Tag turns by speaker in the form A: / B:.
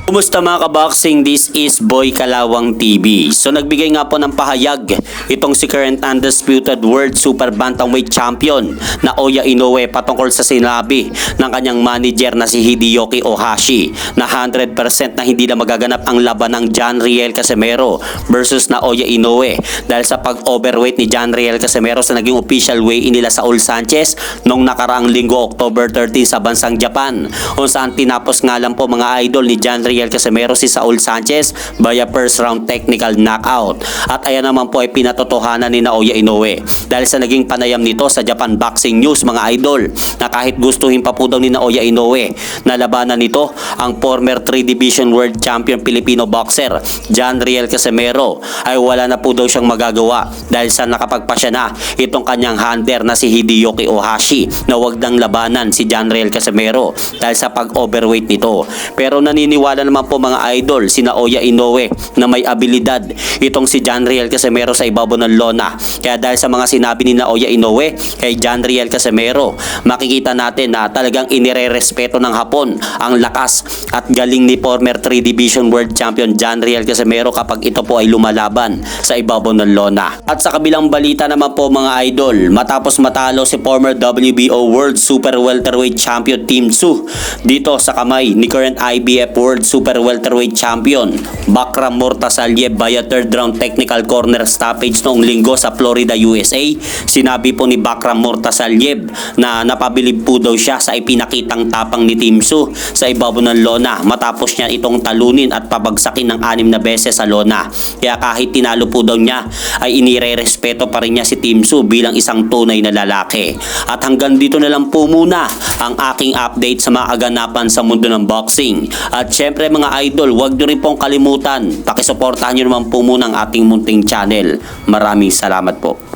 A: Kumusta mga kaboxing? This is Boy Kalawang TV. So nagbigay nga po ng pahayag itong si current undisputed world super bantamweight champion na Oya Inoue patungkol sa sinabi ng kanyang manager na si Hideyuki Ohashi na 100% na hindi na magaganap ang laban ng John Riel Casimero versus na Oya Inoue dahil sa pag-overweight ni John Riel Casimero sa naging official weigh-in nila sa Saul Sanchez nung nakaraang linggo October 13 sa bansang Japan, kung saan tinapos nga lang po mga idol ni John Riel Casimero si Saul Sanchez via first round technical knockout. At ayan naman po ay pinatotohanan ni Naoya Inoue dahil sa naging panayam nito sa Japan Boxing News mga idol na kahit gustuhin pa po daw ni Naoya Inoue na labanan nito ang former 3 Division World Champion Filipino boxer John Riel Casimero ay wala na po daw siyang magagawa dahil sa nakapagpasya na itong kanyang handler na si Hideyuki Ohashi na wag nang labanan si John Riel Casimero dahil sa pag-overweight nito. Pero naniniwala naman po mga idol si Naoya Inoue na may abilidad itong si John Riel Casimero sa ibabaw ng lona. Kaya dahil sa mga sinabi ni Naoya Inoue kay John Riel Casimero, makikita natin na talagang inirerespeto ng Hapon ang lakas at galing ni former 3 Division World Champion John Riel Casimero kapag ito po ay lumalaban sa ibabaw ng lona. At sa kabilang balita naman po mga idol, matapos matalo si former WBO World Super Welterweight Champion Tim Tszyu dito sa kamay ni current IBF World Super Welterweight Champion Bakram Murtasalyev via third round technical corner stoppage noong linggo sa Florida, USA, sinabi po ni Bakram Murtasalyev na napabilib po daw siya sa ipinakitang tapang ni Tim Tszyu sa ibabaw ng lona matapos niya itong talunin at pabagsakin ng 6 na beses sa lona. Kaya kahit tinalo po daw niya ay inirerespeto pa rin niya si Tim Tszyu bilang isang tunay na lalaki. At hanggang dito na lang po muna ang aking update sa mga aganapan sa mundo ng boxing. At syempre mga idol, huwag nyo rin pong kalimutan, pakisuportahan nyo naman po muna ang ating munting channel. Maraming salamat po.